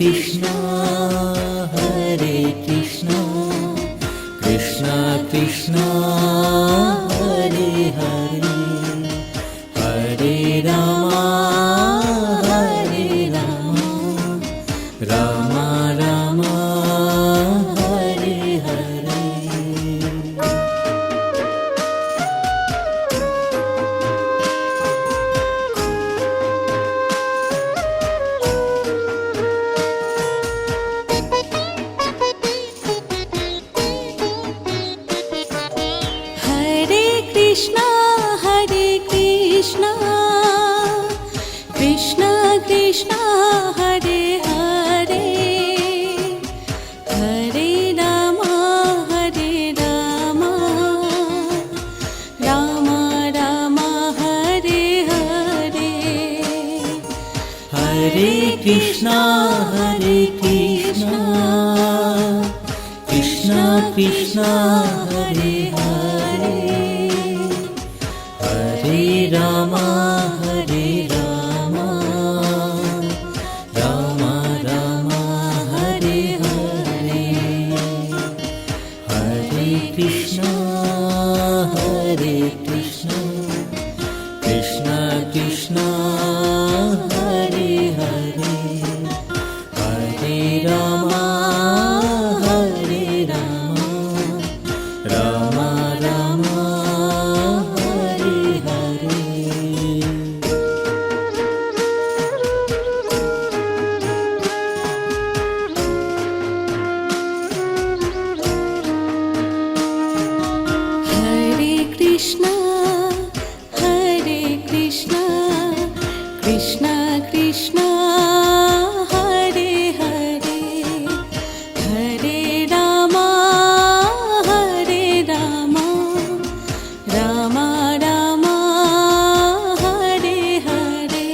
Krishna Hare Krishna Krishna Krishna Hare Hare Hare Ram Ram Ram Hare Hare. Hare Krishna Krishna Krishna Hare Hare Hare Ram Ram Ram Hare Hare. Hare Krishna Krishna Krishna Hare Hare Hare Ram Ram Ram Hare Hare Hare Krishna Krishna Krishna Hare Hare Hare Ram Ram Ram Hare Hare. Hare Krishna Krishna Krishna Hare Hare Hare Ram Ram Ram Hare Hare.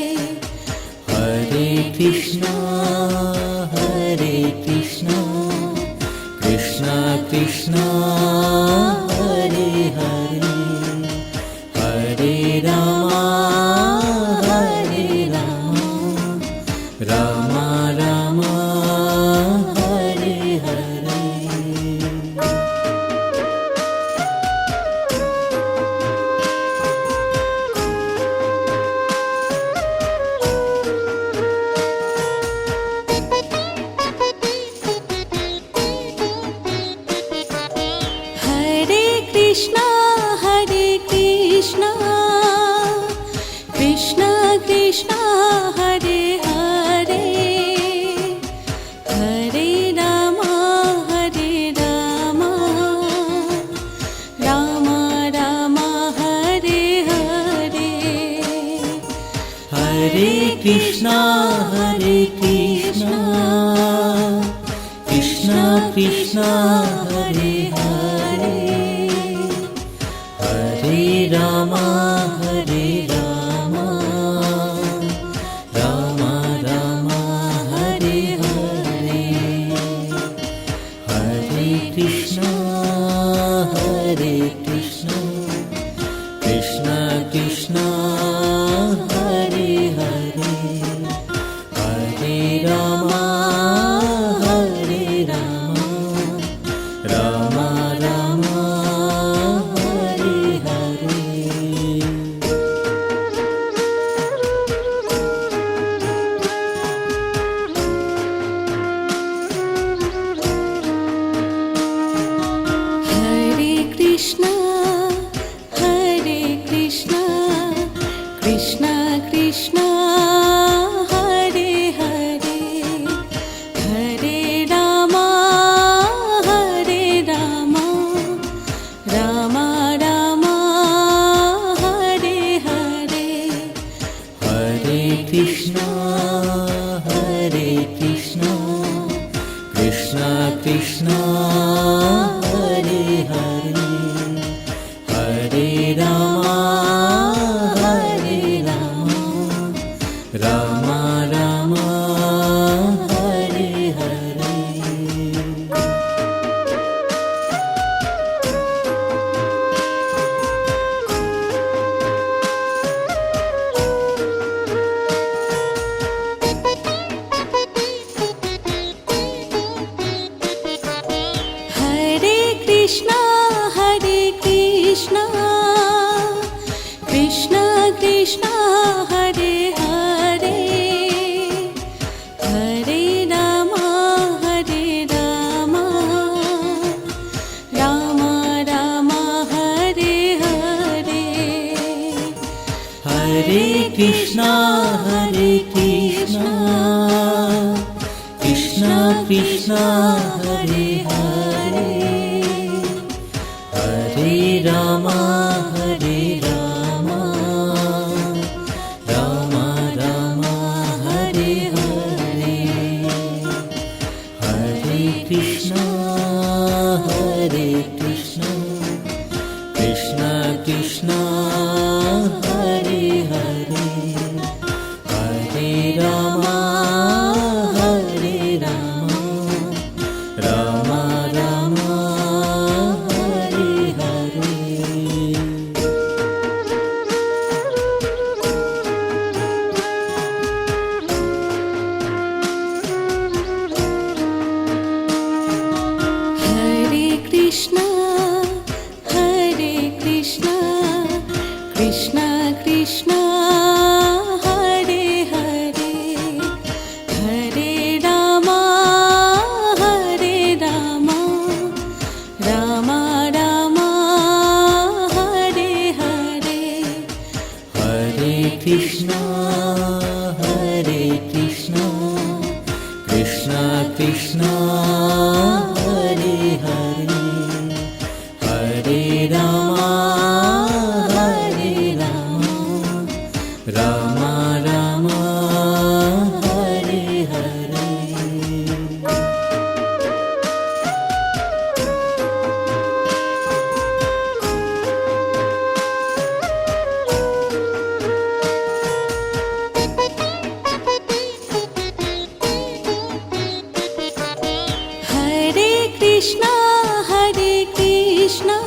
Hare Krishna Krishna Krishna Hare Hare Hare Ram Ram Ram Hare Hare. Hare Krishna Krishna Krishna Hare Hare Hare Ram Ram Ram Hare Hare. Hare Krishna Krishna Krishna Hare Hare Hare Ram Ram Ram Hare Hare Hare Krishna Krishna Krishna Hare Hare Hare Ram Ram Ram Hare Hare. Hare Krishna Krishna Krishna Hare Hare Hare Ram Ram Ram Hare Hare. Hare Krishna Krishna Krishna Hare Hare Hare Ram Ram Ram Hare Hare. Krishna Hare Hare Hare Rama Hare Rama Rama Rama Hare Hare Hare Krishna Krishna Krishna Hare Hare Hare Rama Hare Rama Rama Rama Hare Hare Hare Krishna, Hare Krishna, Krishna Krishna, Hare Hare, Hare Rama, Hare Rama, Rama Rama, Hare Hare. Hare Krishna Krishna Krishna Hare Hare Hare Rama Hare Rama Rama Rama Hare Hare Hare Krishna, Hare Krishna,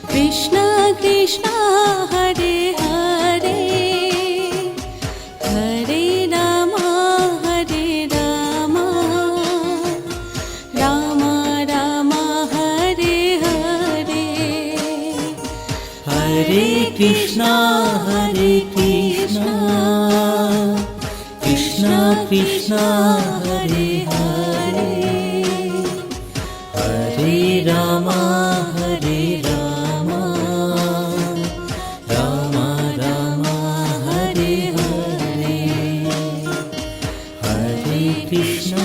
Krishna Krishna, Hare Hare, Hare Rama, Hare Rama, Rama Rama, Hare Hare. Hare Krishna Krishna Krishna Hare Hare Hare Rama Hare Rama Rama Rama Hare Hare Hare Krishna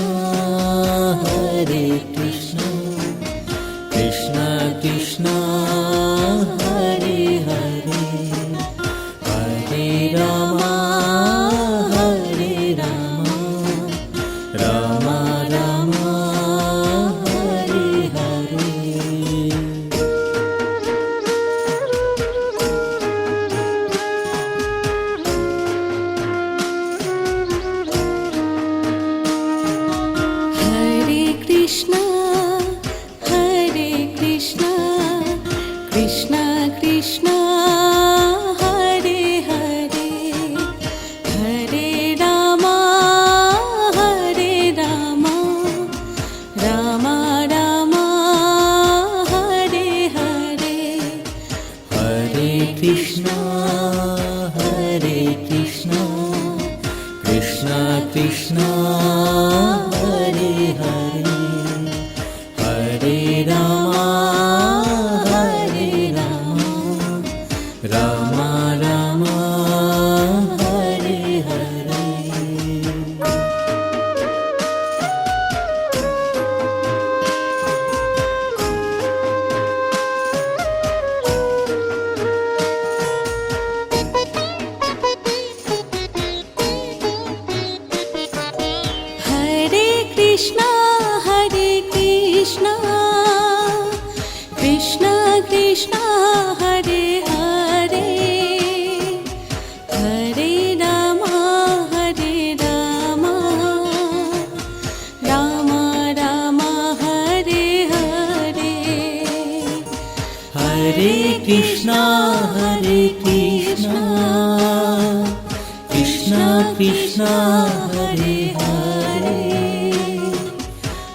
Krishna Krishna Hare Hare Hare Rama Hare Rama Rama Rama Hare Hare Hare Krishna, Hare Krishna, Krishna Krishna, Hare Hare, Hare Rama, Hare Rama, Rama Rama, Hare Hare. Hare Krishna Krishna Krishna Hare Hare Hare Rama Hare Rama Rama Rama Hare Hare Hare Krishna, Hare Krishna, Krishna Krishna, Hare Hare, Hare Rama, Hare Rama, Rama Rama, Hare Hare. Hare Krishna Krishna Krishna Hare Hare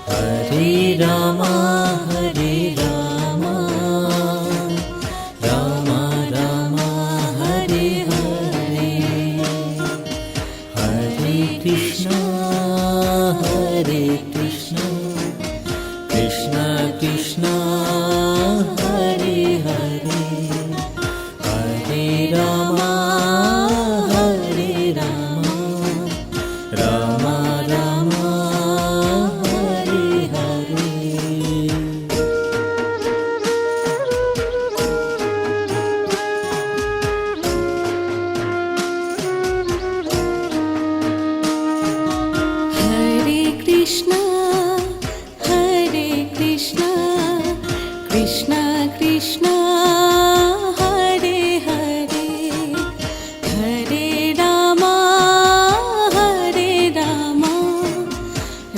Hare Rama Hare Rama Rama Rama Hare Hare Hare Krishna Krishna Krishna Hare Hare Hare Rama Hare Rama Rama Rama Krishna, Hare Krishna, Krishna Krishna, Hare Hare, Hare Rama, Hare Rama,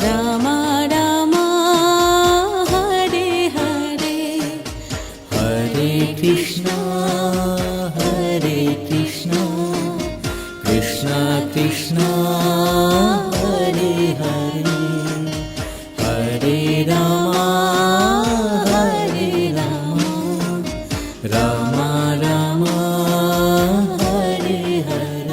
Rama Rama, Hare Hare, Hare Krishna, Hare Krishna, Krishna Krishna, Hare Hare, Hare Rama, Hare Rama, Rama Rama, Hare Hare.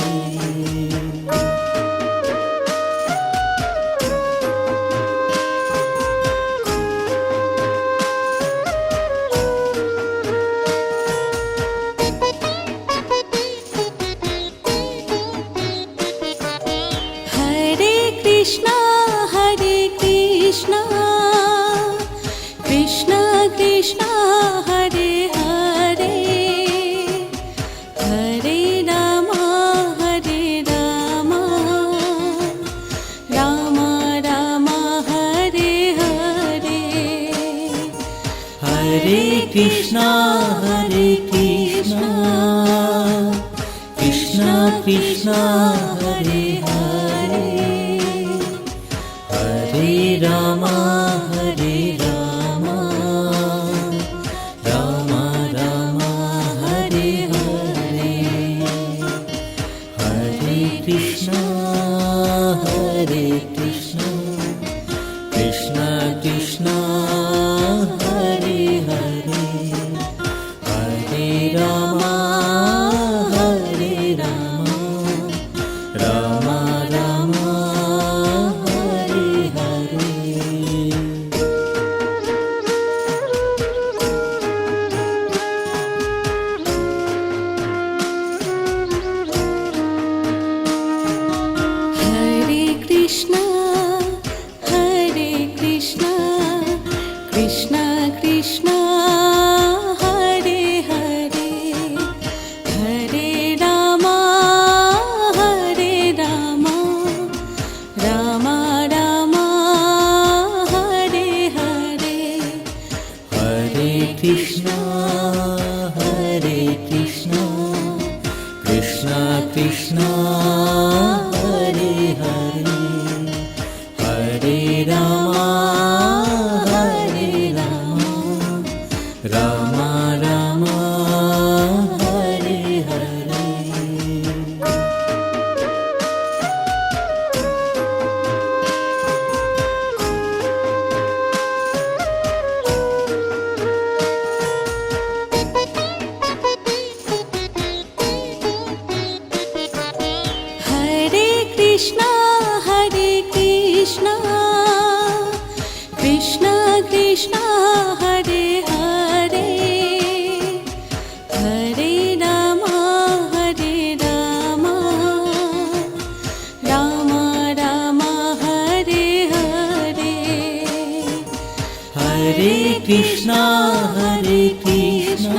Hare Krishna, Hare Krishna, Krishna Krishna, Hare Hare, Hare Rama, Hare Rama, Rama Rama, Hare Hare. Hare Krishna, Hare Krishna, Krishna Krishna, Hare Hare, Hare Rama, Hare Rama, Rama Rama, Hare Hare, Hare Krishna, Hare Krishna, Krishna Krishna, Hare Hare, Hare Rama, Hare Rama, Rama Rama, Hare Hare. Hare Krishna, Hare Krishna, Krishna Krishna, Hare Hare, Hare Rama, Hare Rama, Rama Rama, Hare Hare. Hare Krishna, Hare Krishna, Krishna Krishna, Hare Hare, Hare Rama, Hare Rama, Rama Rama, Hare Hare. Hare Krishna, Hare Krishna, Krishna Krishna, Hare Hare, Hare Rama, Hare Rama, Rama Rama, Hare Hare. Hare Krishna, Hare Krishna,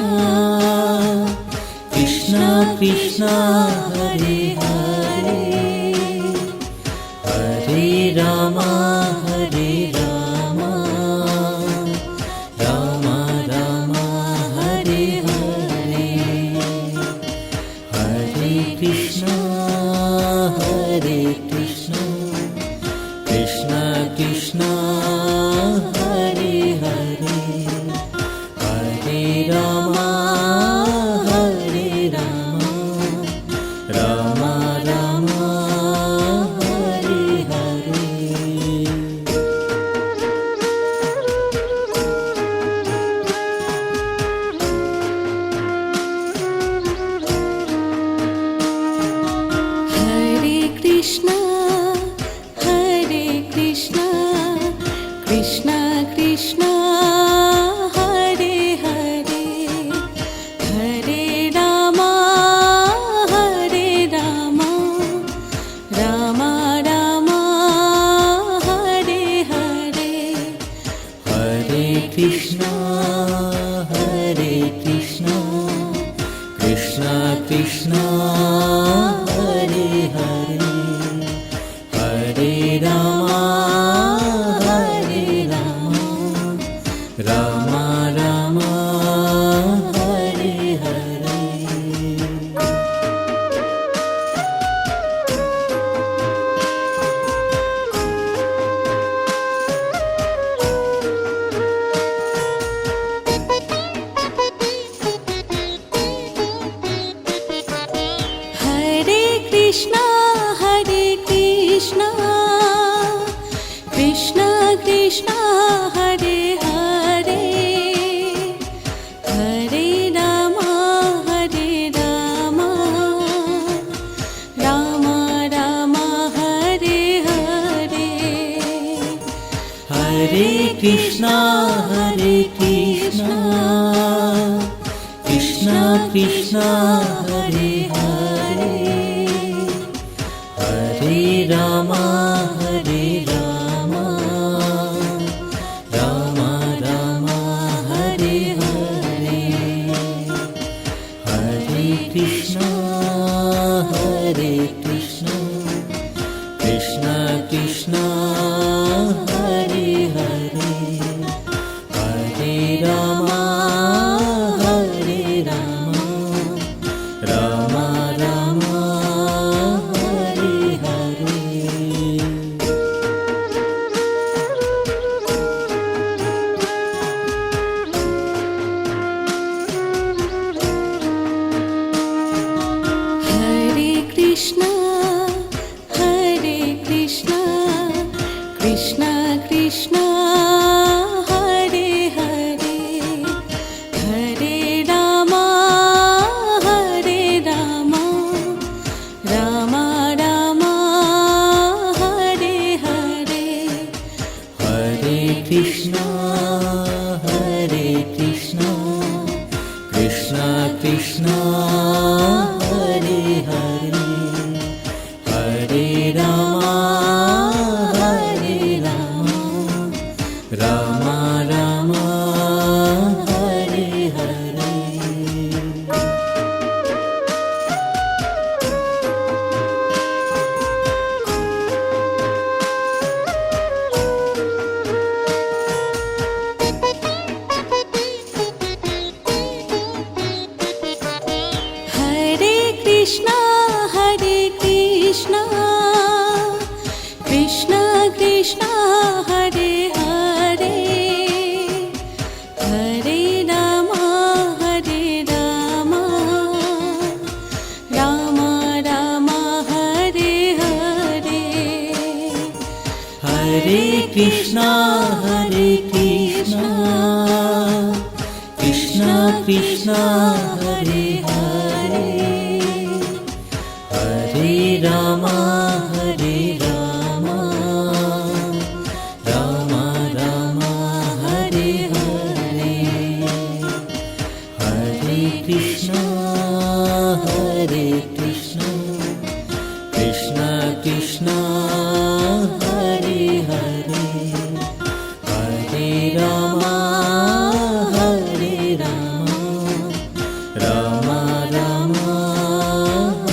Krishna Krishna, Hare Hare, Hare Rama, Hare Rama, Rama Rama, Hare Hare, Hare Krishna, Hare Krishna, Krishna Krishna, Hare Hare, Hare Rama, Hare Rama, Rama Rama, Hare Hare. Hare Krishna, Hare Krishna, Krishna Krishna, Hare Hare, Hare Rama, Hare Rama, Rama Rama, Hare Hare. Hare Krishna, Hare Krishna, Krishna Krishna, Hare Hare, Krishna Hare Hare Hare Ram Ram Ram Hare Hare Hare Krishna Krishna Krishna Hare Hare Hare Ram Ram Ram Hare Hare Hare Krishna Krishna Krishna Hare Hare Hare Ram Ram Ram Hare Hare Hare Krishna Krishna Krishna Hare Hare Hare Ram Ram Ram Hare Hare Hare Krishna Krishna Krishna Hare Hare Hare Ram Ram Ram Hare Hare Hare Krishna Krishna Krishna Hare Hare Hare Ram Ram Ram Hare Hare Hare Krishna Krishna Krishna Hare Hare Hare Ram Ram Ram Hare Hare Hare Krishna Krishna Krishna Hare Hare Hare Ram Ram Ram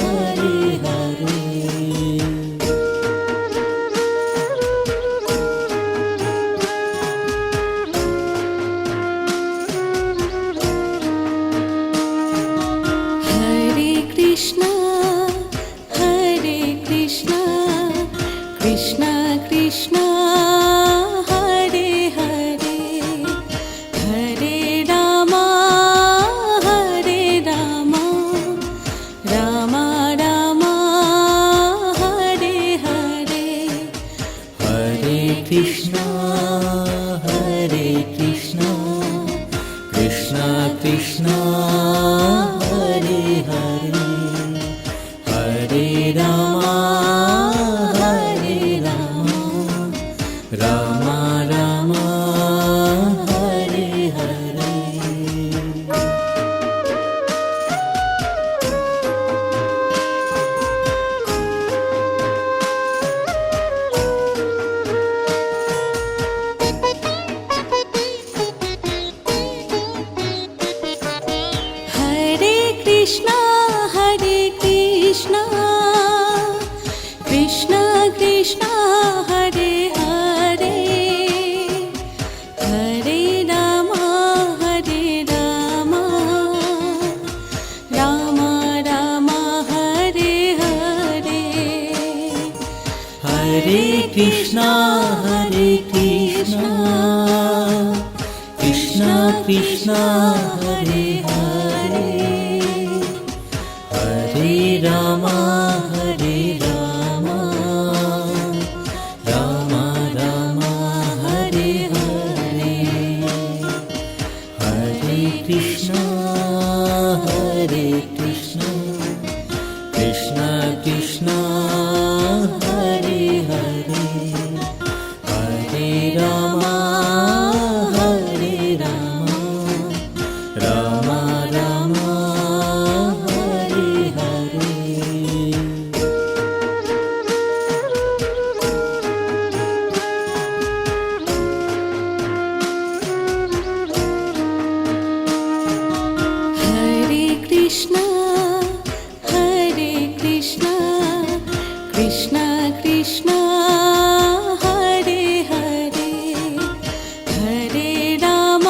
Hare Hare Hare Krishna Krishna Krishna Hare Hare Hare Ram Ram Ram Hare Hare Hare Krishna Krishna Krishna Hare Hare Hare Ram Ram Ram Hare Hare Hare Krishna Krishna Krishna Hare Hare Hare Ram Ram Ram Hare Hare Hare Krishna Krishna Krishna Hare Hare Hare Ram Ram Ram Hare Krishna Krishna Hare Hare Hare Ram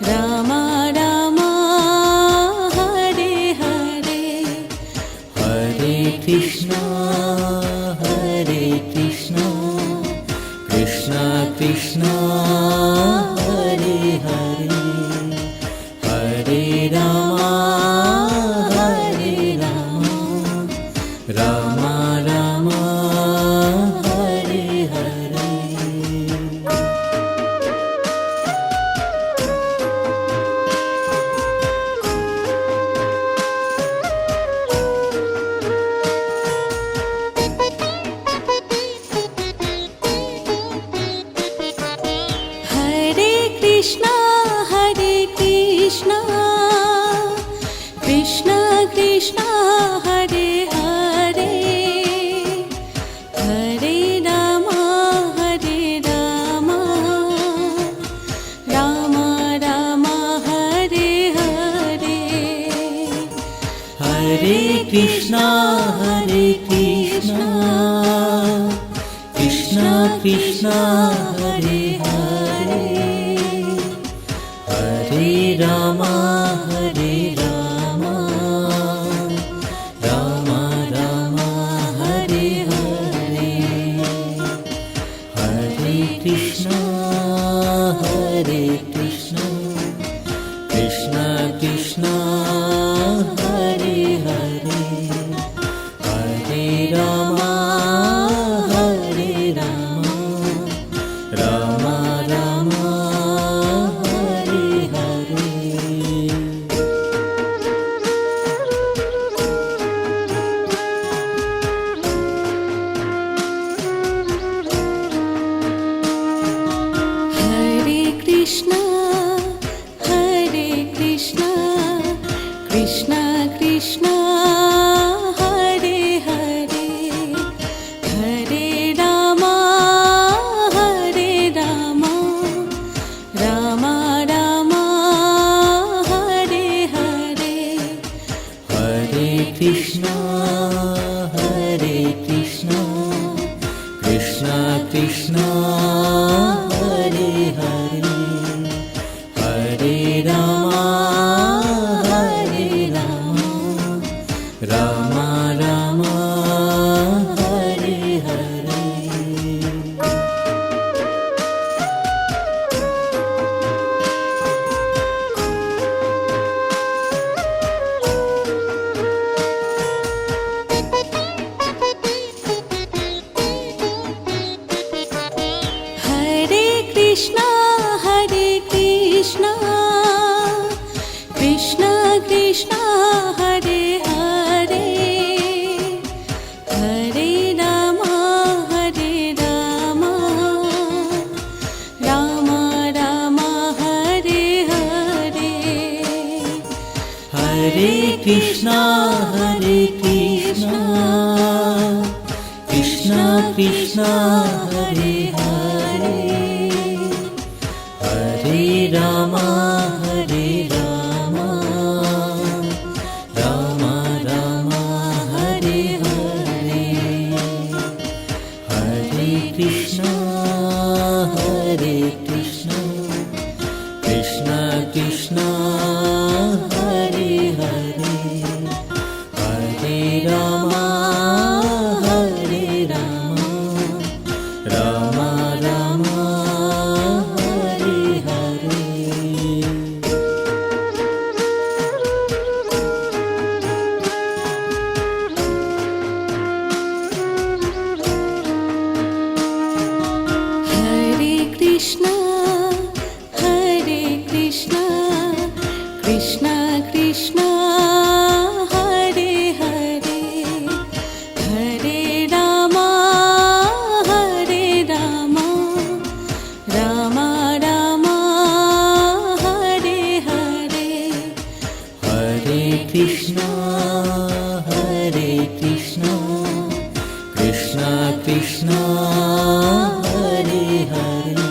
Ram Ram Hare Hare Hare Krishna Krishna Krishna Hare Hare Hare Ram Ram Ram Hare Hare Hare Krishna Krishna Krishna Hare Hare Hare Ram Ram Ram Hare Hare Hare Krishna Krishna Krishna Hare Hare Hare Ram Ram Ram Hare Hare Hare Krishna Krishna Krishna Hare Hare Hare Ram Ram Ram Hare Hare Hare Krishna Krishna Krishna Hare Hare Hare Ram Ram Ram Hare Hare Hare Krishna Krishna Krishna Hare Hare Hare Ram Ram Ram Hare Hare Hare Krishna Krishna Krishna Hare Hare Hare Ram Ram Ram Hare Hare Hare Krishna Krishna Krishna Hare Hare Hare Ram Ram Ram Hare Hare Hare Krishna Krishna Krishna Hare Hare Hare Ram Ram Ram Hare Hare Hare Krishna Krishna Krishna Hare Hare Hare Ram Ram Ram Hare Hare Hare Krishna Krishna Krishna Hare Hare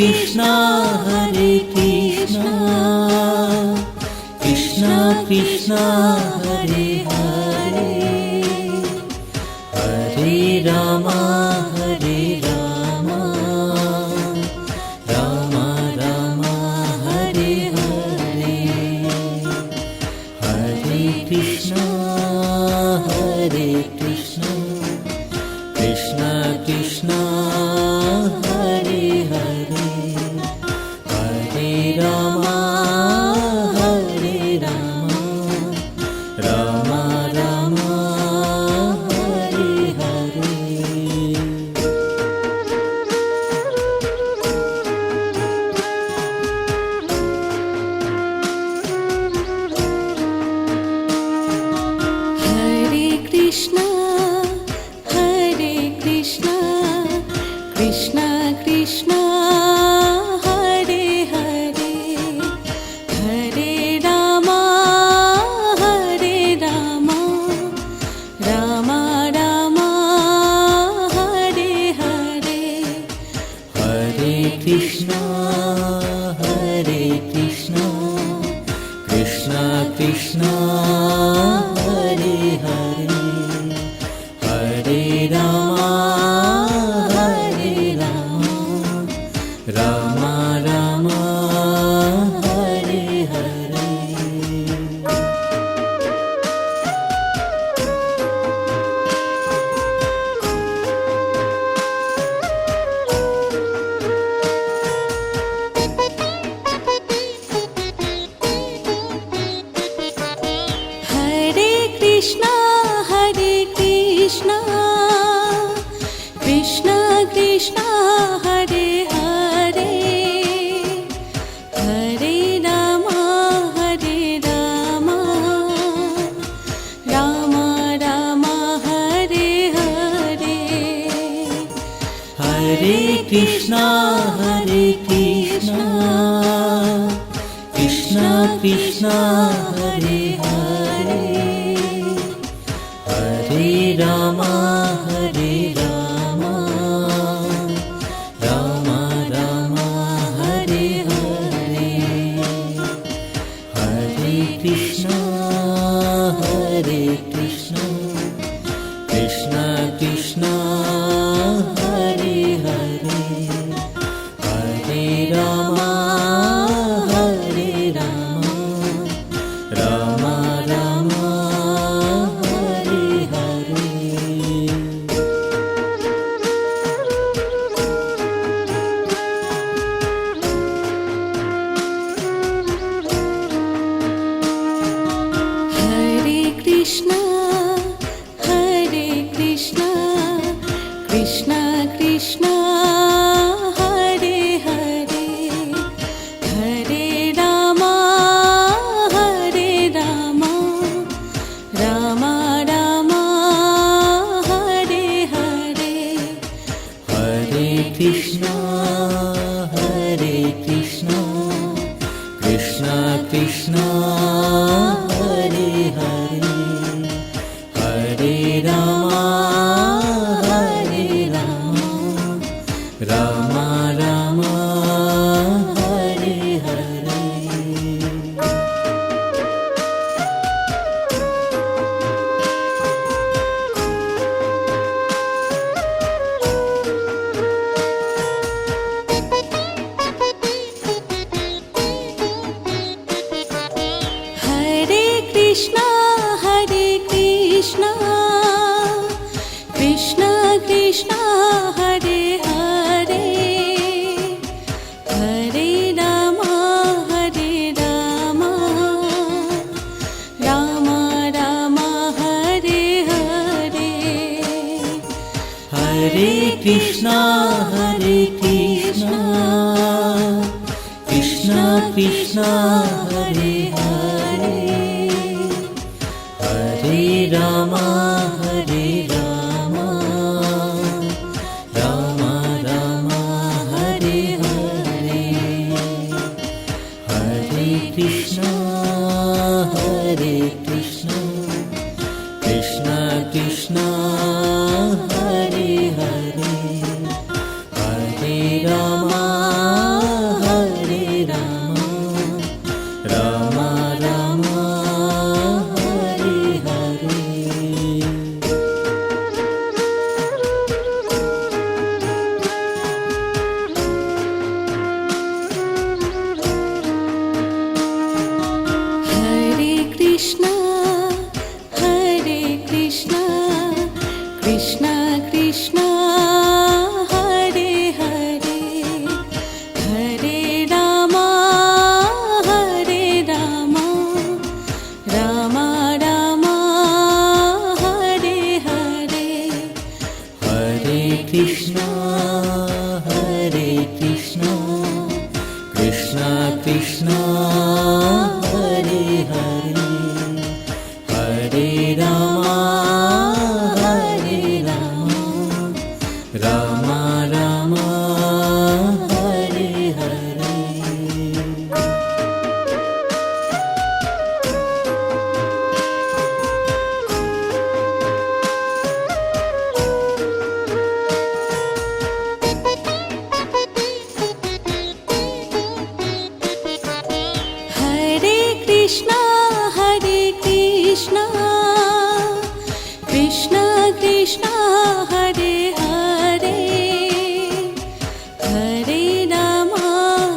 Krishna, Krishna Krishna, Hare Hare, Hare Rama, Hare Rama, Rama Rama, Hare Hare, Hare Krishna, Krishna Krishna, Hare Hare, Hare Rama, Rama Rama, Hare Hare. Hare Krishna, Krishna Krishna, Hare Hare, Hare Rama, Rama Rama, Hare Hare. Hare Krishna, Krishna Krishna, Hare Hare, Hare Rama, Rama Rama, Hare Hare. Hare Krishna, Krishna Krishna, Hare Hare, Hare Rama, Rama Rama, Hare Hare. Hare Krishna, Krishna Krishna, Hare Hare, Hare Rama, Rama Rama, Hare Hare, Hare Krishna, Krishna Krishna, Hare Hare, Hare Rama, Rama Rama, Hare Hare. Hare Krishna, Krishna Krishna, Hare Hare, Hare Rama, Rama Rama, Hare Hare. Hare Krishna, Krishna Krishna, Hare Hare, Hare Rama, Rama Rama, Hare Hare. Hare Krishna, Krishna Krishna, Hare Hare, Hare Rama, Rama Rama, Hare Hare. Hare Krishna, Krishna Krishna, Hare Hare, Hare Rama, Rama Rama, Hare Hare, Hare Krishna, Krishna Krishna, Hare Hare, Hare Rama, Krishna, Hare Krishna, Krishna Krishna, Hare Hare, Hare Rama, Hare Rama, Rama Rama, Hare Hare, Hare Krishna, Hare Krishna, Krishna Krishna, Hare Hare, Hare Rama, Hare Rama, Rama Rama, Hare Hare. Hare Krishna, Hare Krishna, Krishna Krishna, Hare Hare, Hare Rama,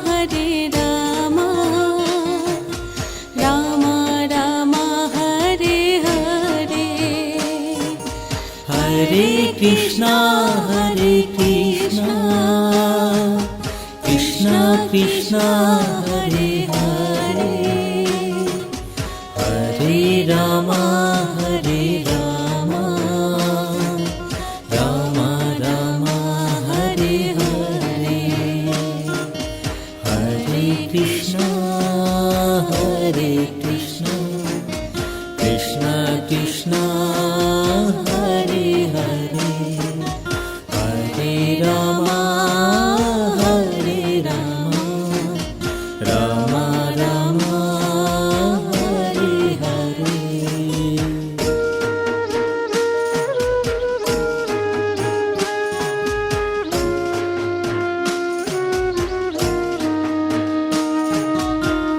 Hare Rama, Rama Rama, Hare Hare. Hare Krishna, Hare Krishna, Krishna Krishna, Hare Hare, Hare Rama, Hare Rama, Rama Rama, Hare Hare, Hare Krishna, Hare Krishna, Krishna Krishna, Hare Hare, Hare Rama, Hare Rama, Rama Rama, Hare Hare.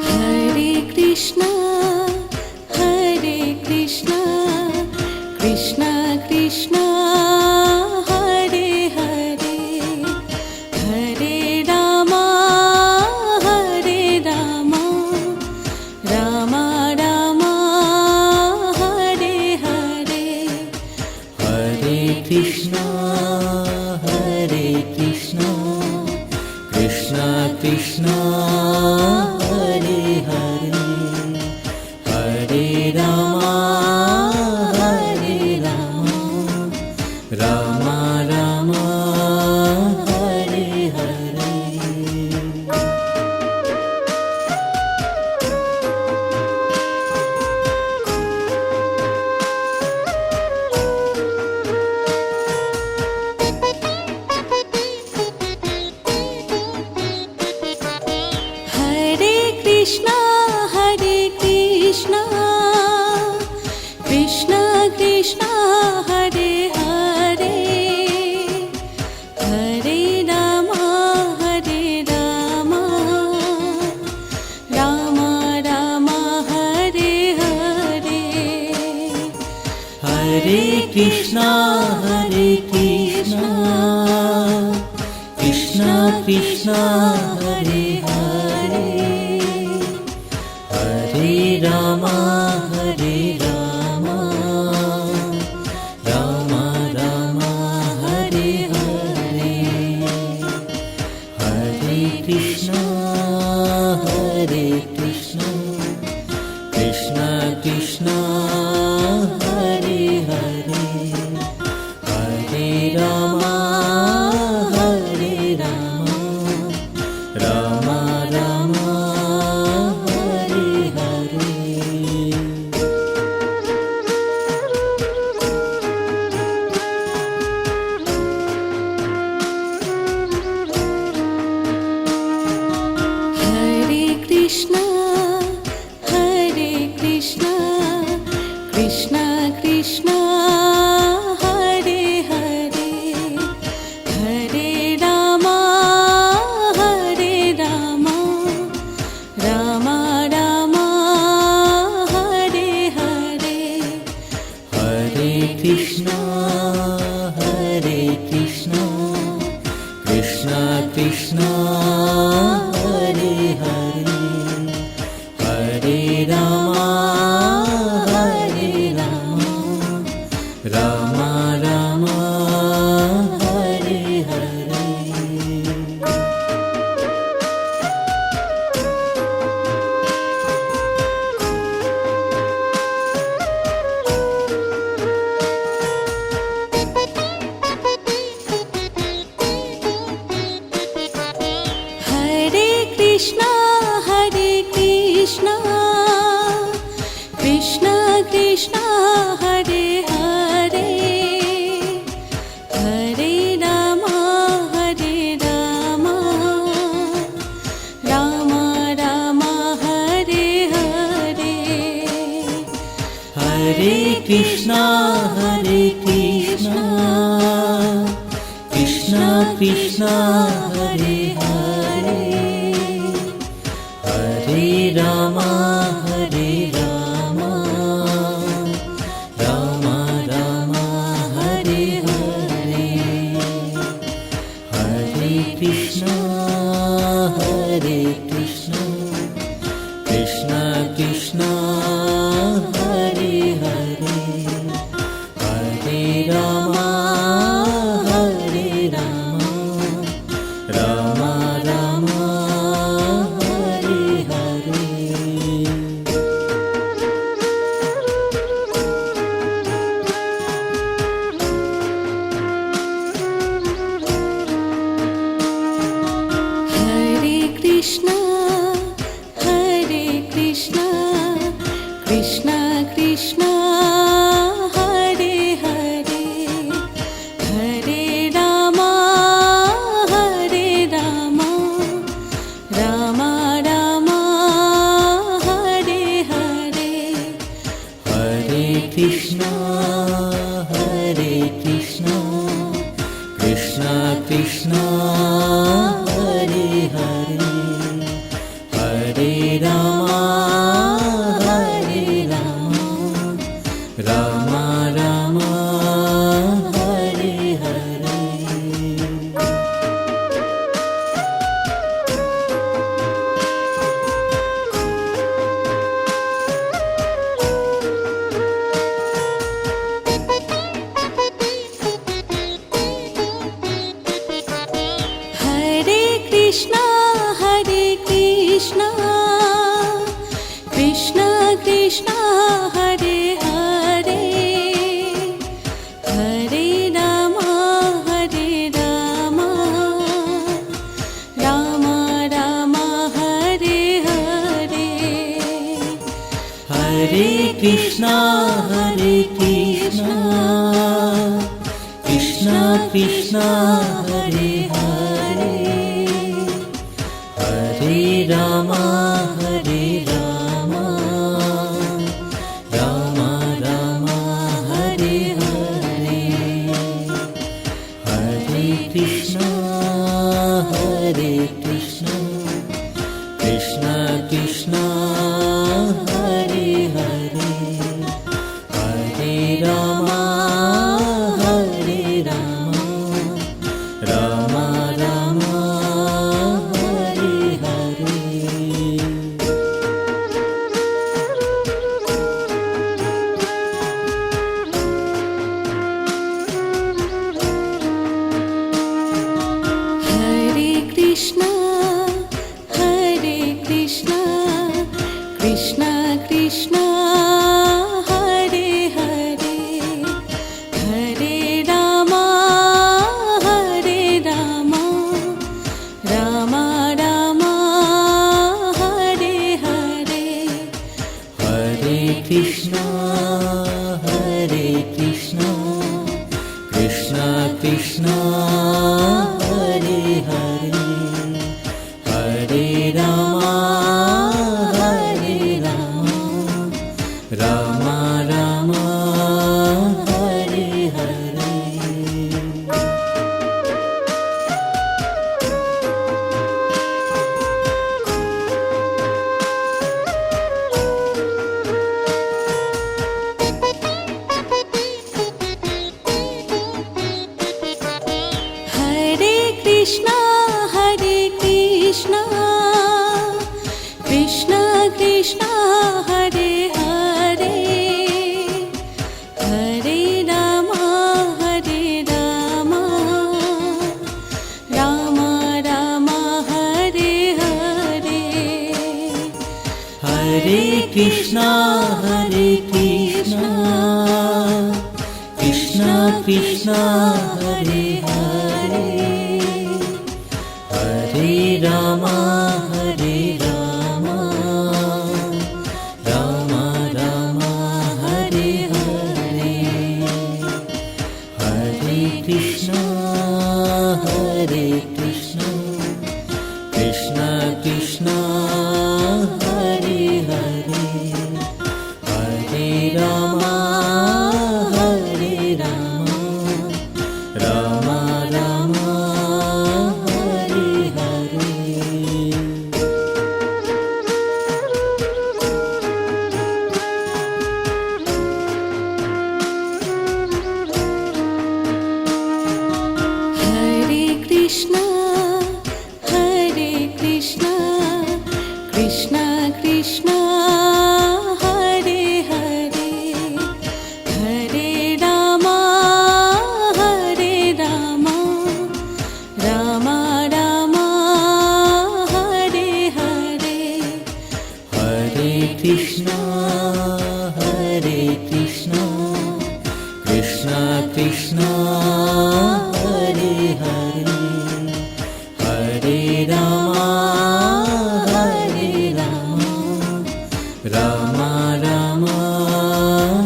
Hare Krishna, Hare Krishna, Krishna Krishna, Hare Hare, Hare Rama, Hare Rama, Rama Rama, Hare Hare. Hare Krishna, Hare Krishna, Krishna Krishna, Hare Hare, Hare Rama, Hare Rama, Rama Rama, Hare Hare. Hare Krishna, Hare Krishna, Krishna Krishna, Hare Hare, Hare Rama, Hare Rama, Rama Rama, Hare Hare. Hare Krishna, Hare Krishna, Krishna Krishna, Hare Hare, Hare Rama, Hare Rama, Rama Rama, Hare Hare, Hare Krishna, Hare Krishna, Krishna Krishna, Hare Hare, Hare Rama, Hare Rama, Rama Rama, Hare Hare. Hare Krishna, Hare Krishna, Krishna Krishna, Hare Hare, Hare Rama, Hare Rama, Rama Rama, Hare Hare. Hare Krishna, Hare Krishna, Krishna Krishna, Hare Hare, Hare Rama, Krishna Krishna Hare Hare Hare Ram Ram Ram Hare Hare Hare Krishna Krishna Krishna Hare Hare Hare Ram Ram Ram Hare Hare Hare Krishna Krishna Krishna Hare Hare Hare Ram Ram Ram Hare Hare Hare Krishna Krishna Krishna Hare Hare Hare Ram Ram Ram Hare Hare Hare Krishna Krishna Krishna Hare Hare Hare Ram Ram Ram Hare Hare Hare Krishna Krishna Krishna Hare Hare Hare Ram Ram Ram Hare Hare Hare Krishna Krishna Krishna Hare Hare Hare Ram Ram Ram Hare Hare Hare Krishna Krishna Krishna Hare Hare Hare Ram Ram Ram Hare Hare Hare Krishna Krishna Krishna Hare Hare Hare Ram Ram Ram Hare Hare Hare Krishna Krishna Krishna Hare Hare Hare Ram Ram Ram Hare Hare Hare Krishna Krishna Krishna Hare Hare Hare Ram Ram Ram Hare Hare Hare Krishna Krishna Krishna Hare Hare Hare Ram Ram Ram Ram Ram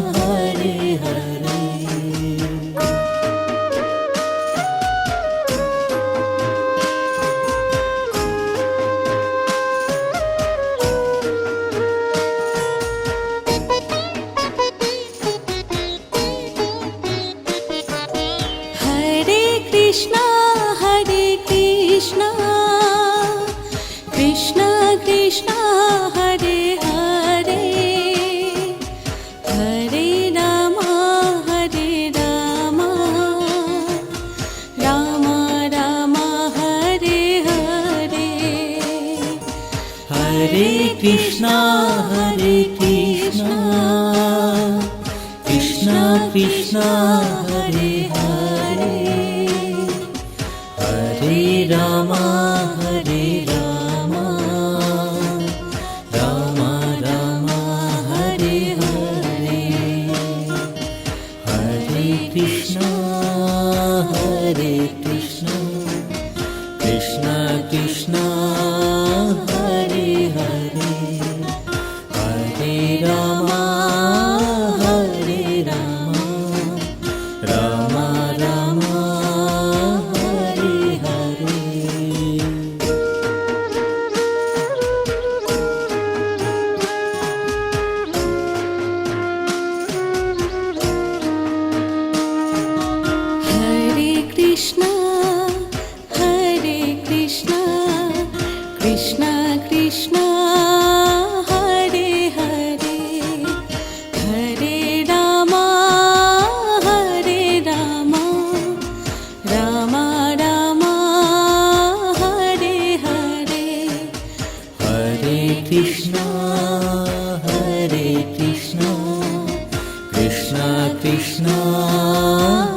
Hare Hare Hare Krishna Krishna Krishna Hare Hare Hare Ram Ram Ram Hare Hare Hare Krishna Krishna Krishna Hare Hare Hare Ram Ram Ram Hare Hare Hare Krishna Krishna Krishna Hare Hare Hare Ram Ram Ram Hare Hare Hare Krishna Krishna Krishna Hare Hare Hare Ram Ram Ram Hare Hare Hare Krishna Krishna Krishna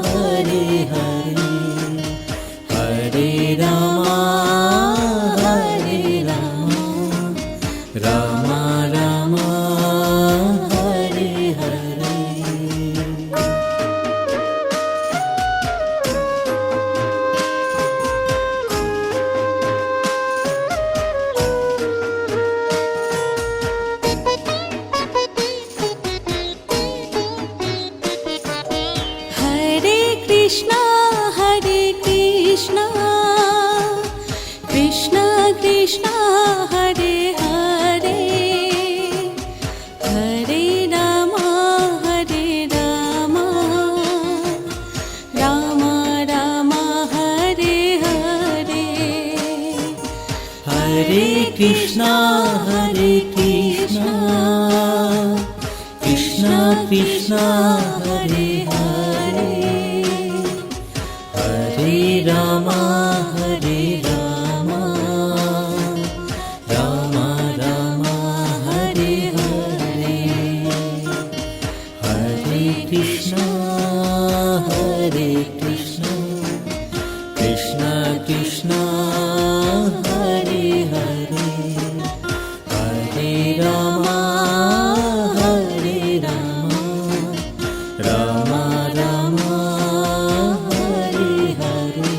Hare Hare Hare Ram Ram Ram Hare Hare Hare Krishna Krishna Krishna Hare Hare Hare Ram Ram Ram Hare Hare Hare Krishna Krishna Krishna Hare Hare Hare Ram Ram Ram Hare Hare Hare Krishna Krishna Krishna Hare Hare Hare Ram Ram Ram Hare Hare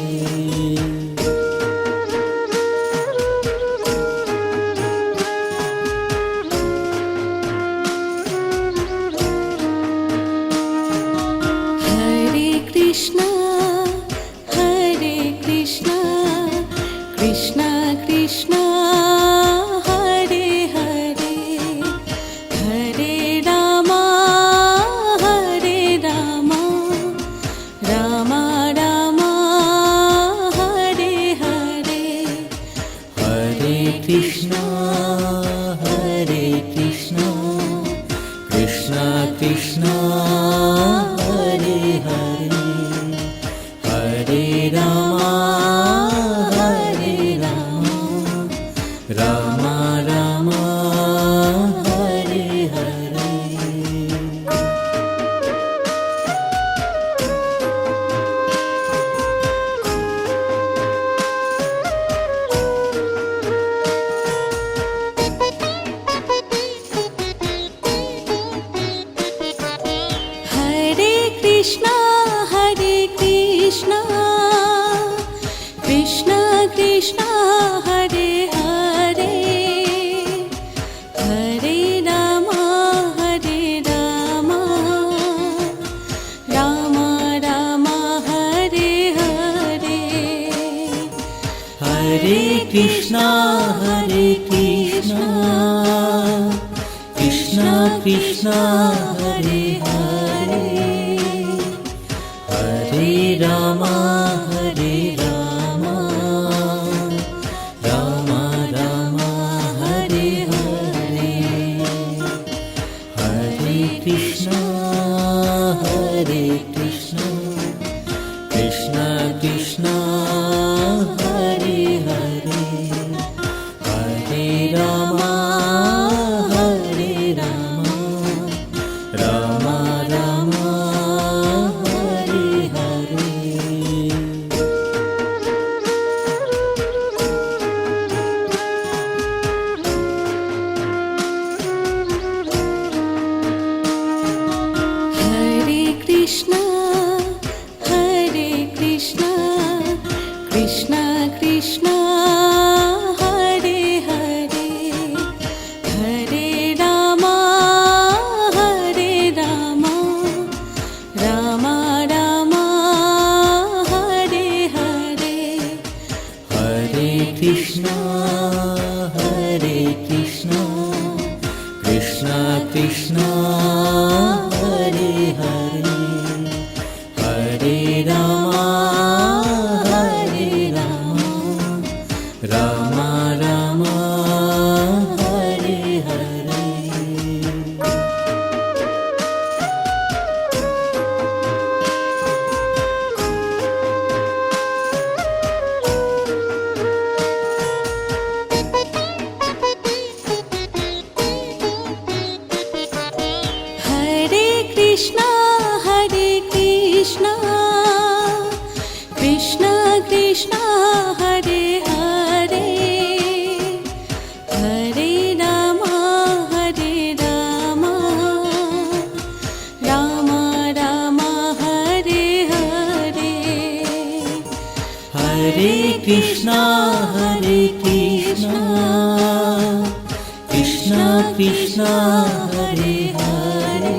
Hare Krishna Krishna Krishna Hare Hare Hare Ram Ram Ram Hare Hare Hare Krishna Krishna Krishna Hare Hare Hare Ram Ram Ram Hare Hare Hare Krishna Krishna Krishna Hare Hare Hare Ram Krishna Hare Krishna Krishna Krishna Hare Hare Hare Ram Hare Ram Ram Ram Hare Hare Hare Krishna Krishna Krishna Hare Hare Hare Ram Ram Ram Hare Hare Hare Krishna, Hare Krishna, Krishna Krishna, Hare Hare, Hare Rama, Hare Rama, Rama Rama, Hare Hare. Hare Krishna Krishna Krishna Hare Hare Hare Ram Ram Ram Hare Hare Hare Krishna, Hare Krishna, Krishna Krishna, Hare Hare, Hare Rama, Hare Rama, Rama Rama, Hare Hare. Hare Krishna Krishna Krishna Hare Hare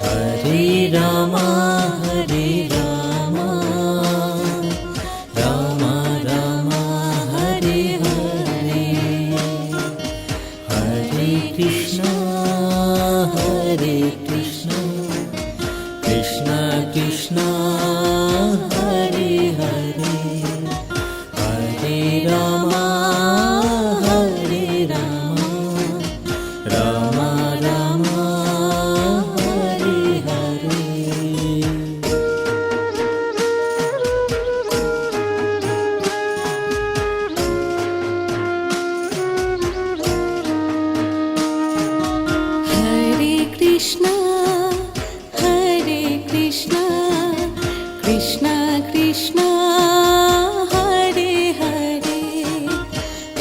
Hare Ram Ram Ram Hare Hare Hare Krishna Krishna Krishna Hare Hare Hare Ram Ram Ram Hare Hare Hare Krishna, Hare Krishna, Krishna Krishna, Hare Hare,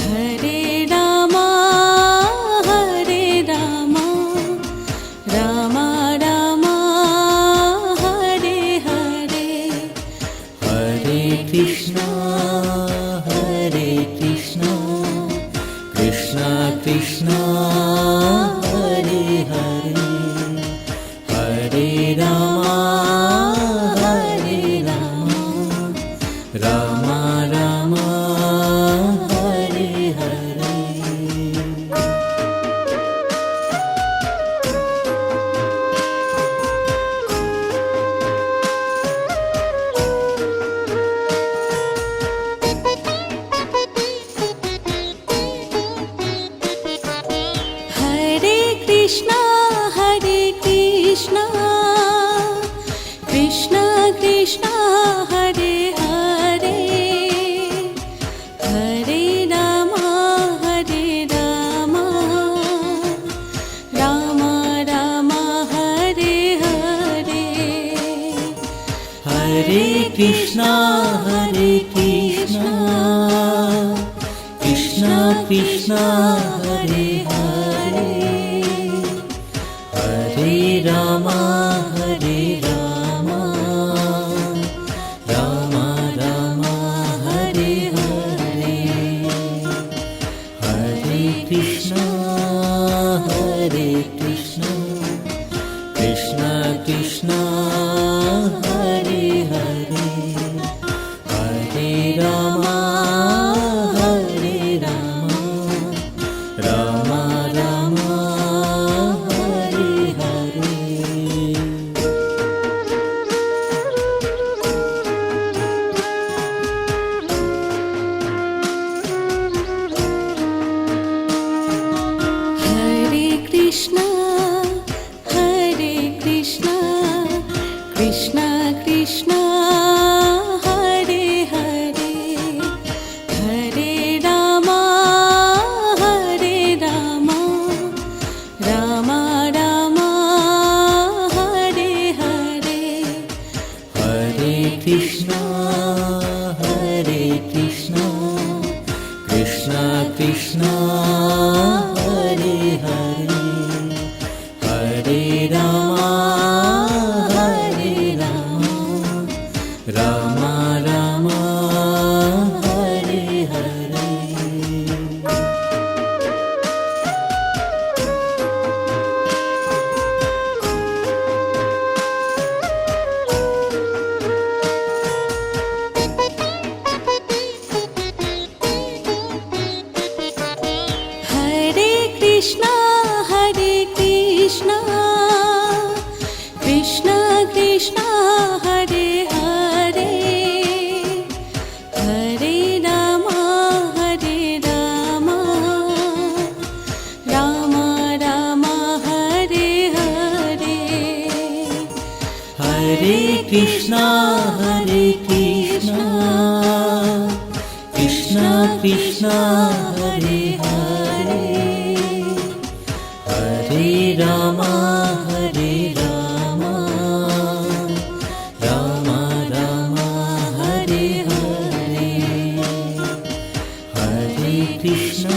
Hare Rama, Hare Rama, Rama Rama, Hare Hare. Hare Krishna Krishna Krishna Hare Hare Hare Ram Ram Ram Hare Hare Hare Krishna, Hare Krishna, Krishna Krishna, Hare Hare, Hare Rama, Hare Rama, Rama Rama, Hare Hare. Hare Krishna Krishna Krishna Hare Hare Hare Ram Ram Ram Hare Hare Hare Krishna Krishna Krishna Hare Hare Hare Ram Krishna Hare Krishna Krishna Krishna Hare Hare Hare Rama Hare Rama Rama Rama Hare Hare Hare Krishna Hare Krishna Krishna Krishna Hare Hare Hare Rama Hare Rama Rama Rama Hare Hare Hare Krishna Hare Krishna Krishna Krishna Hare Hare Hare Rama Hare Rama Rama Rama Hare Hare Hare Krishna Hare Krishna Krishna Krishna Hare Hare Hare Rama Hare Rama Rama Rama Hare Hare Hare Krishna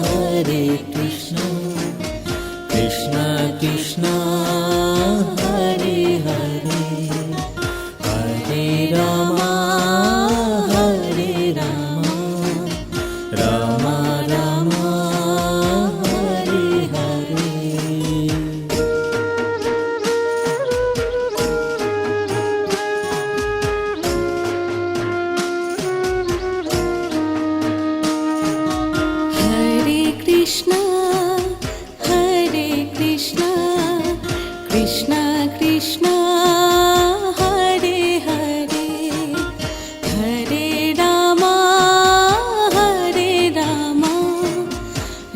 Hare Krishna Krishna Krishna Hare Hare Hare Rama Hare Rama Rama Rama Hare Hare Hare Krishna Hare Krishna Krishna Krishna Hare Hare Hare Rama Hare Rama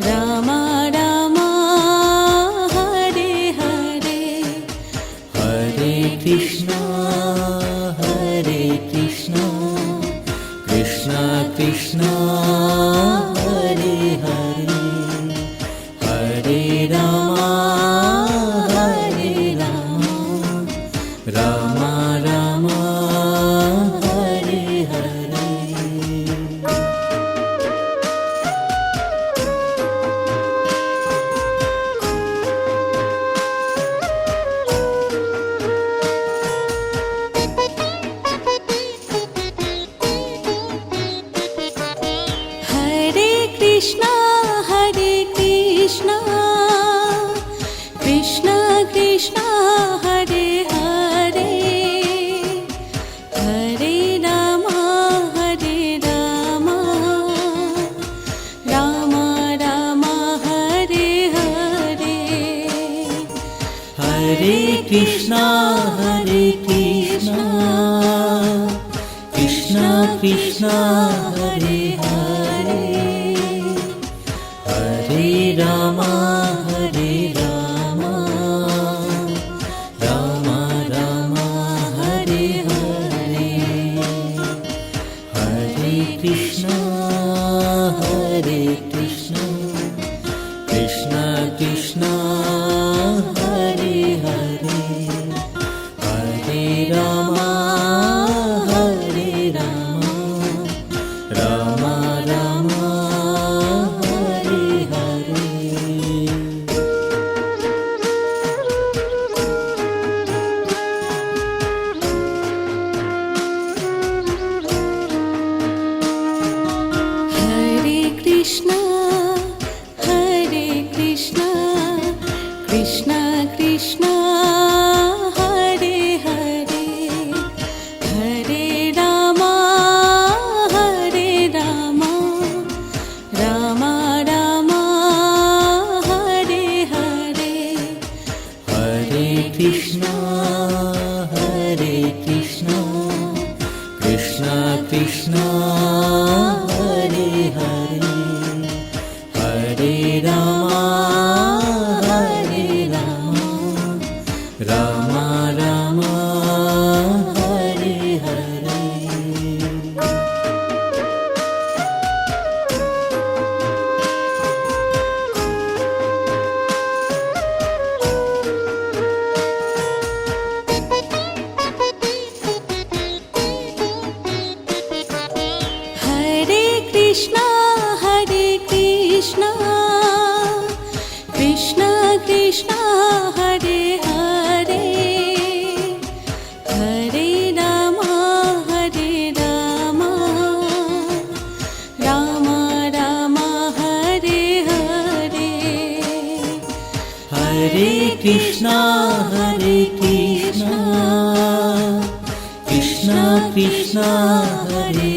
Rama Rama Hare Hare Hare Krishna Hare Krishna Krishna Krishna Hare Hare Hare Rama Hare Rama Rama Rama Hare Hare Hare Krishna Hare Krishna Krishna Krishna Hare Hare Hare Rama Hare Rama Rama Rama Hare Hare Hare Krishna Hare Krishna Krishna Krishna Hare Hare Hare Rama Hare Rama Rama Rama Hare Hare Hare Krishna Hare Krishna Krishna Krishna Hare Hare Hare Rama Hare Rama Rama Rama Hare Hare Hare Krishna Hare Krishna Krishna Krishna Hare Hare Hare Rama Hare Rama Rama Rama Hare Hare Hare Krishna Hare Krishna Krishna Krishna Hare Hare Hare Rama Krishna Hare Hare Hare Ram Ram Ram Hare Hare Hare Krishna Krishna Krishna Hare